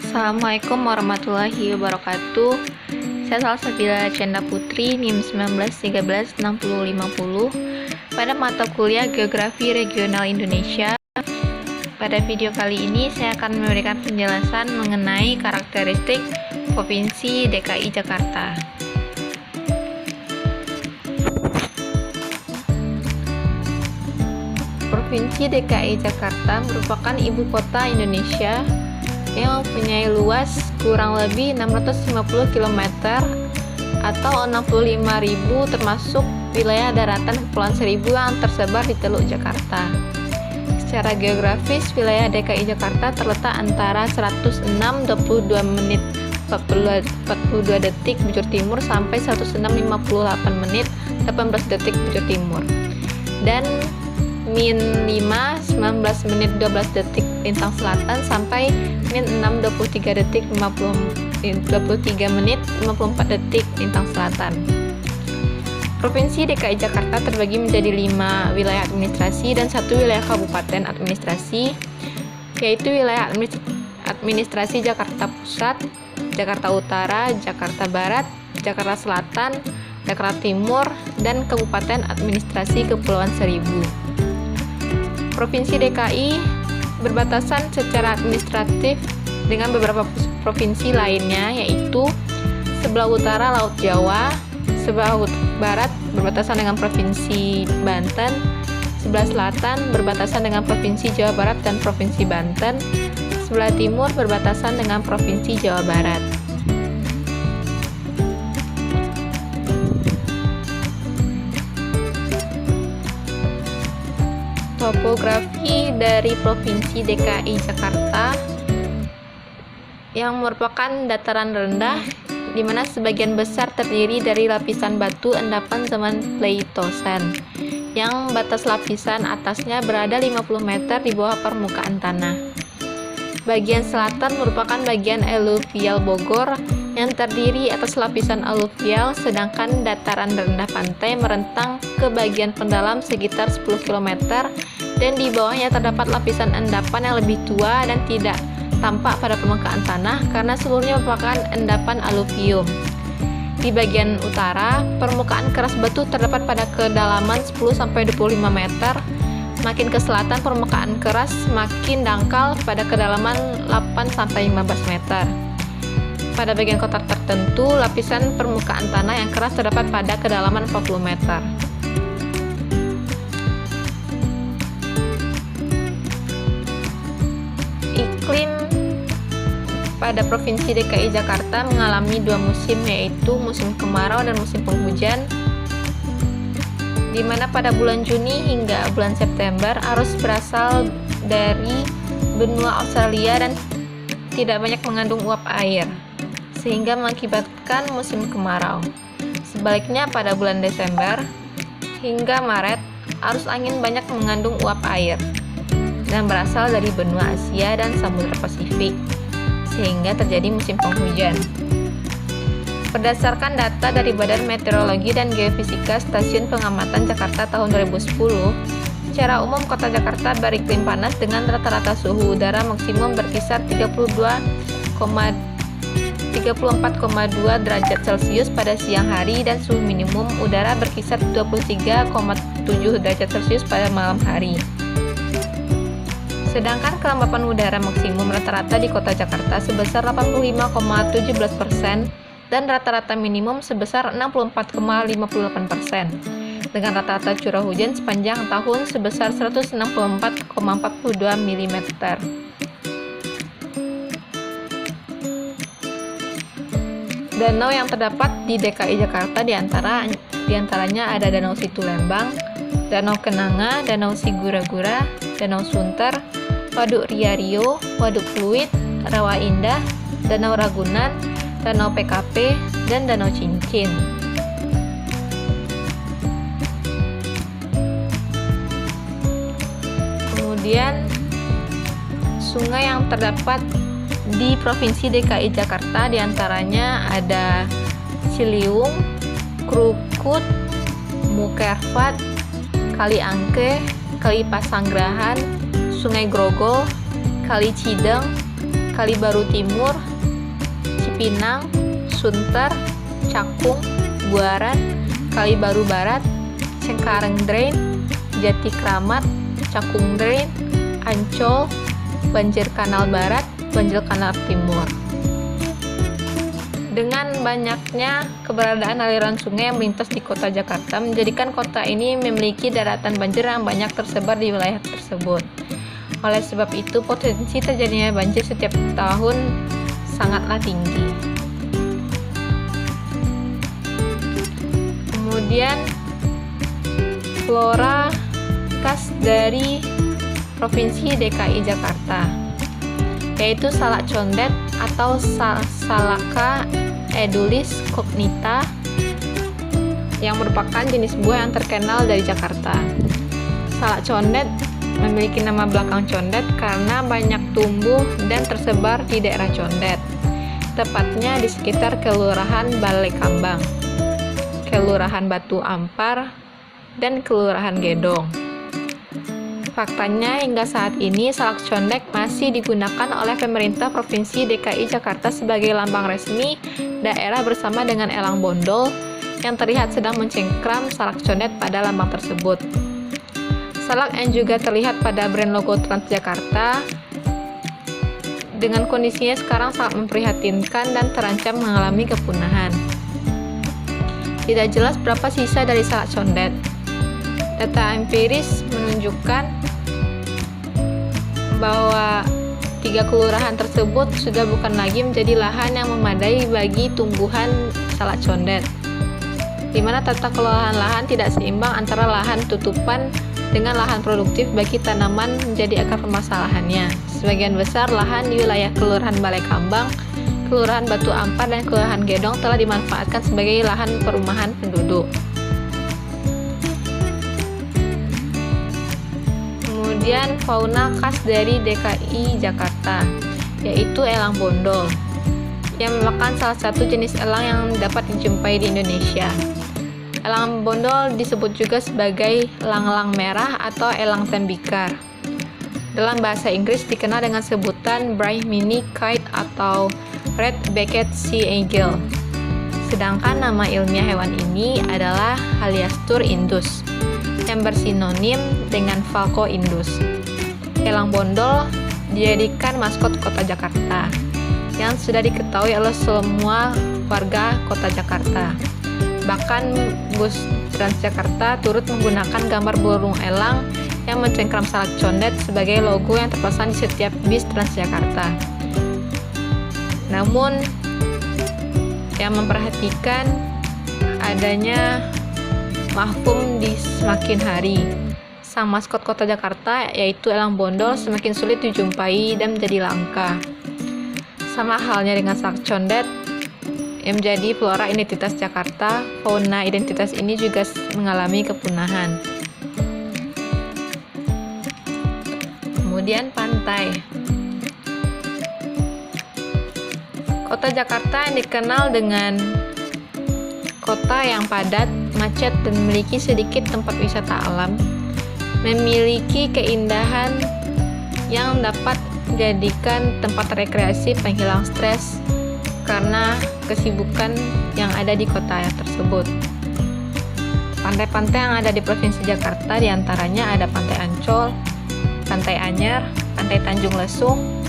Assalamualaikum warahmatullahi wabarakatuh. Saya Salsabila Cenda Putri, NIM 19136050 pada mata kuliah Geografi Regional Indonesia. Pada video kali ini saya akan memberikan penjelasan mengenai karakteristik Provinsi DKI Jakarta. Provinsi DKI Jakarta merupakan ibu kota Indonesia yang mempunyai luas kurang lebih 650 km atau 65.000 termasuk wilayah daratan Kepulauan Seribu yang tersebar di Teluk Jakarta. Secara geografis, wilayah DKI Jakarta terletak antara 106.22 menit 42 detik bujur timur sampai 106.58 menit 18 detik bujur timur, dan min 5 19 menit 12 detik lintang selatan sampai min 6 23 detik 23 menit 54 detik lintang selatan. Provinsi DKI Jakarta terbagi menjadi 5 wilayah administrasi dan 1 wilayah kabupaten administrasi, yaitu wilayah administrasi Jakarta Pusat, Jakarta Utara, Jakarta Barat, Jakarta Selatan, Jakarta Timur, dan Kabupaten Administrasi Kepulauan Seribu. Provinsi DKI berbatasan secara administratif dengan beberapa provinsi lainnya, yaitu sebelah utara Laut Jawa, sebelah barat berbatasan dengan Provinsi Banten, sebelah selatan berbatasan dengan Provinsi Jawa Barat dan Provinsi Banten, sebelah timur berbatasan dengan Provinsi Jawa Barat. Topografi dari Provinsi DKI Jakarta yang merupakan dataran rendah di mana sebagian besar terdiri dari lapisan batu endapan zaman Pleistocene yang batas lapisan atasnya berada 50 meter di bawah permukaan tanah. Bagian selatan merupakan bagian eluvial Bogor yang terdiri atas lapisan aluvial, sedangkan dataran rendah pantai merentang ke bagian pendalam sekitar 10 km dan di bawahnya terdapat lapisan endapan yang lebih tua dan tidak tampak pada permukaan tanah karena seluruhnya merupakan endapan aluvium. Di bagian utara, permukaan keras batu terdapat pada kedalaman 10-25 meter. Makin ke selatan, permukaan keras makin dangkal pada kedalaman 8-15 meter. Pada bagian kotak tertentu, lapisan permukaan tanah yang keras terdapat pada kedalaman 40 meter. Iklim pada Provinsi DKI Jakarta mengalami 2 musim, yaitu musim kemarau dan musim penghujan, di mana pada bulan Juni hingga bulan September arus berasal dari benua Australia dan tidak banyak mengandung uap air, sehingga mengakibatkan musim kemarau. Sebaliknya pada bulan Desember hingga Maret, arus angin banyak mengandung uap air dan berasal dari benua Asia dan Samudra Pasifik, sehingga terjadi musim penghujan. Berdasarkan data dari Badan Meteorologi dan Geofisika Stasiun Pengamatan Jakarta tahun 2010, secara umum kota Jakarta beriklim panas dengan rata-rata suhu udara maksimum berkisar 34,2 derajat Celcius pada siang hari dan suhu minimum udara berkisar 23,7 derajat Celcius pada malam hari. Sedangkan kelembapan udara maksimum rata-rata di kota Jakarta sebesar 85,17% dan rata-rata minimum sebesar 64,58%, dengan rata-rata curah hujan sepanjang tahun sebesar 164,42 mm. Danau yang terdapat di DKI Jakarta diantaranya ada Danau Situlembang, Danau Kenanga, Danau Sigura-gura, Danau Sunter, Waduk Ria-Rio, Waduk Fluid, Rawa Indah, Danau Ragunan, Danau PKP, dan Danau Cincin. Kemudian sungai yang terdapat di Provinsi DKI Jakarta diantaranya ada Ciliwung, Krukut, Mukerfat, Kali Angke, Kali Pasanggerahan, Sungai Grogol, Kali Cideng, Kali Baru Timur, Cipinang, Sunter, Cakung, Buaran, Kali Baru Barat, Cengkareng Drain, Jati Kramat, Cakung Drain, Ancol, Banjir Kanal Barat, Banjir Kanal Timur. Dengan banyaknya keberadaan aliran sungai yang melintas di kota Jakarta, menjadikan kota ini memiliki daratan banjir yang banyak tersebar di wilayah tersebut. Oleh sebab itu, potensi terjadinya banjir setiap tahun sangatlah tinggi. Kemudian, flora khas dari Provinsi DKI Jakarta, yaitu salak condet atau Salaka edulis cognita, yang merupakan jenis buah yang terkenal dari Jakarta. Salak condet memiliki nama belakang condet karena banyak tumbuh dan tersebar di daerah Condet, tepatnya di sekitar Kelurahan Balai Kambang, Kelurahan Batu Ampar, dan Kelurahan Gedong. Faktanya, hingga saat ini salak condet masih digunakan oleh pemerintah Provinsi DKI Jakarta sebagai lambang resmi daerah bersama dengan elang bondol yang terlihat sedang mencengkram salak condet pada lambang tersebut. Salak yang juga terlihat pada brand logo Transjakarta dengan kondisinya sekarang sangat memprihatinkan dan terancam mengalami kepunahan. Tidak jelas berapa sisa dari salak condet. Data empiris menunjukkan bahwa 3 kelurahan tersebut sudah bukan lagi menjadi lahan yang memadai bagi tumbuhan salak condet, di mana tata kelola lahan tidak seimbang antara lahan tutupan dengan lahan produktif bagi tanaman menjadi akar permasalahannya. Sebagian besar lahan di wilayah Kelurahan Balai Kambang, Kelurahan Batu Ampar, dan Kelurahan Gedong telah dimanfaatkan sebagai lahan perumahan penduduk. Kemudian fauna khas dari DKI Jakarta, yaitu elang bondol, yang merupakan salah satu jenis elang yang dapat dijumpai di Indonesia. Elang bondol disebut juga sebagai elang-elang merah atau elang tembikar. Dalam bahasa Inggris dikenal dengan sebutan Brahminy kite atau red-backed sea eagle. Sedangkan nama ilmiah hewan ini adalah Haliastur indus, yang bersinonim dengan Falco indus. Elang bondol dijadikan maskot kota Jakarta, yang sudah diketahui oleh semua warga kota Jakarta. Bahkan bus Transjakarta turut menggunakan gambar burung elang yang mencengkram salak condet sebagai logo yang terpasang di setiap bis Transjakarta. Namun, yang memperhatikan adanya mahfum di semakin hari. Sang maskot kota Jakarta, yaitu elang bondol, semakin sulit dijumpai dan menjadi langka. Sama halnya dengan salak condet yang menjadi flora identitas Jakarta, fauna identitas ini juga mengalami kepunahan. Kemudian pantai. Kota Jakarta yang dikenal dengan kota yang padat, macet, dan memiliki sedikit tempat wisata alam, memiliki keindahan yang dapat dijadikan tempat rekreasi penghilang stres karena kesibukan yang ada di kota tersebut. Pantai-pantai yang ada di Provinsi Jakarta diantaranya ada Pantai Ancol, Pantai Anyar, Pantai Tanjung Lesung,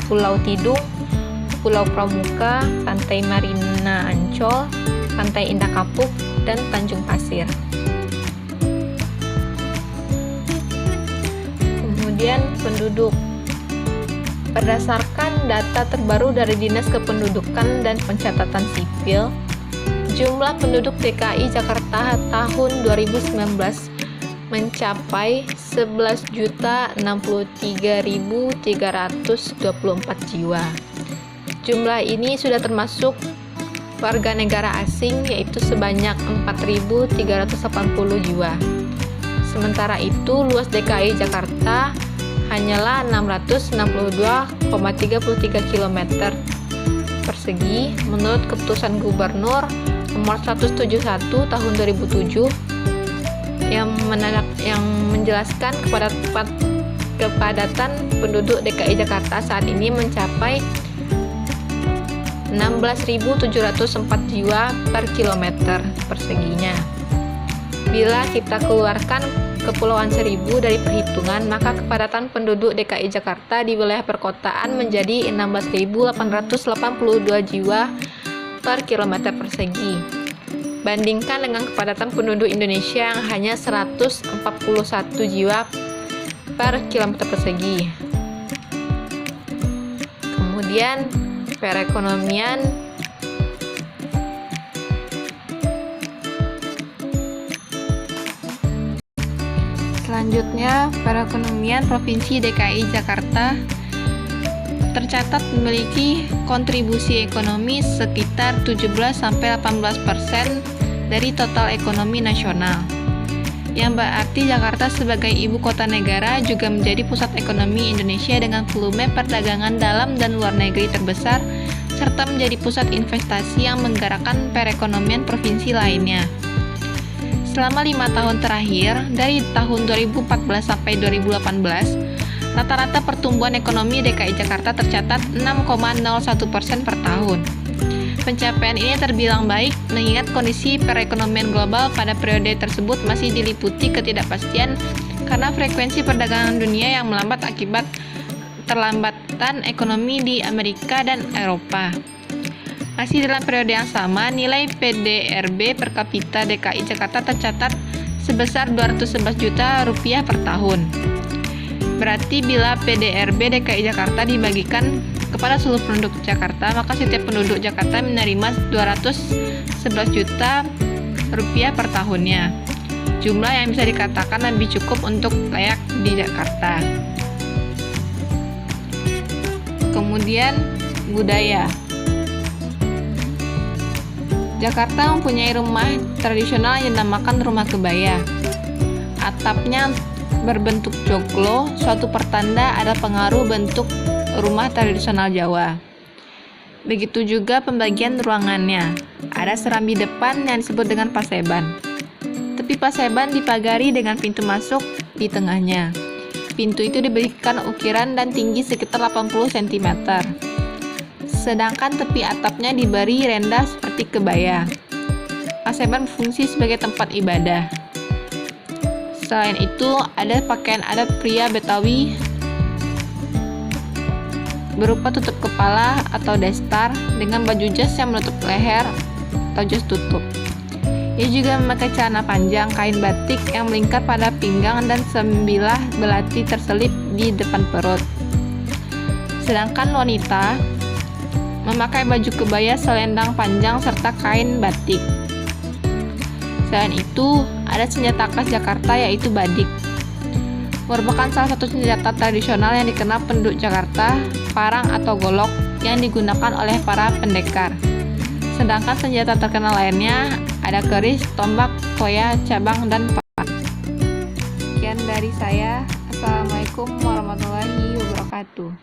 Pulau Tidung, Pulau Pramuka, Pantai Marina Ancol, Pantai Indah Kapuk, dan Tanjung Pasir. Kemudian penduduk. Berdasarkan data terbaru dari Dinas Kependudukan dan Pencatatan Sipil, jumlah penduduk DKI Jakarta tahun 2019 mencapai 11.063.324 jiwa. Jumlah ini sudah termasuk warga negara asing, yaitu sebanyak 4.380 jiwa. Sementara itu, luas DKI Jakarta hanyalah 662,33 km persegi menurut Keputusan Gubernur Nomor 171 Tahun 2007 yang menjelaskan kepada kepadatan penduduk DKI Jakarta saat ini mencapai 16.704 jiwa per kilometer perseginya. Bila kita keluarkan Kepulauan Seribu dari perhitungan, maka kepadatan penduduk DKI Jakarta di wilayah perkotaan menjadi 16.882 jiwa per kilometer persegi. Bandingkan dengan kepadatan penduduk Indonesia yang hanya 141 jiwa per kilometer persegi. Kemudian perekonomian. Selanjutnya, perekonomian Provinsi DKI Jakarta tercatat memiliki kontribusi ekonomi sekitar 17-18% dari total ekonomi nasional. Yang berarti Jakarta sebagai ibu kota negara juga menjadi pusat ekonomi Indonesia dengan volume perdagangan dalam dan luar negeri terbesar, serta menjadi pusat investasi yang menggerakkan perekonomian provinsi lainnya. Selama 5 tahun terakhir, dari tahun 2014 sampai 2018, rata-rata pertumbuhan ekonomi DKI Jakarta tercatat 6,01% per tahun. Pencapaian ini terbilang baik mengingat kondisi perekonomian global pada periode tersebut masih diliputi ketidakpastian karena frekuensi perdagangan dunia yang melambat akibat terlambatan ekonomi di Amerika dan Eropa. Masih dalam periode yang sama, nilai PDRB per kapita DKI Jakarta tercatat sebesar 211 juta rupiah per tahun. Berarti bila PDRB DKI Jakarta dibagikan kepada seluruh penduduk Jakarta, maka setiap penduduk Jakarta menerima 211 juta rupiah per tahunnya. Jumlah yang bisa dikatakan lebih cukup untuk layak di Jakarta. Kemudian budaya. Jakarta mempunyai rumah tradisional yang dinamakan rumah kebaya. Atapnya berbentuk joglo, suatu pertanda ada pengaruh bentuk rumah tradisional Jawa. Begitu juga pembagian ruangannya. Ada serambi depan yang disebut dengan paseban. Tepi paseban dipagari dengan pintu masuk di tengahnya. Pintu itu diberikan ukiran dan tinggi sekitar 80 cm. Sedangkan tepi atapnya diberi renda seperti kebaya. Paseban berfungsi sebagai tempat ibadah. Selain itu, ada pakaian adat pria Betawi berupa tutup kepala atau destar dengan baju jas yang menutup leher atau jas tutup. Ia juga memakai celana panjang kain batik yang melingkar pada pinggang dan sembilah belati terselip di depan perut. Sedangkan wanita memakai baju kebaya selendang panjang serta kain batik. Selain itu, ada senjata khas Jakarta yaitu badik. Merupakan salah satu senjata tradisional yang dikenal penduduk Jakarta, parang atau golok yang digunakan oleh para pendekar. Sedangkan senjata terkenal lainnya ada keris, tombak, koya, cabang, dan panah. Sekian dari saya. Assalamualaikum warahmatullahi wabarakatuh.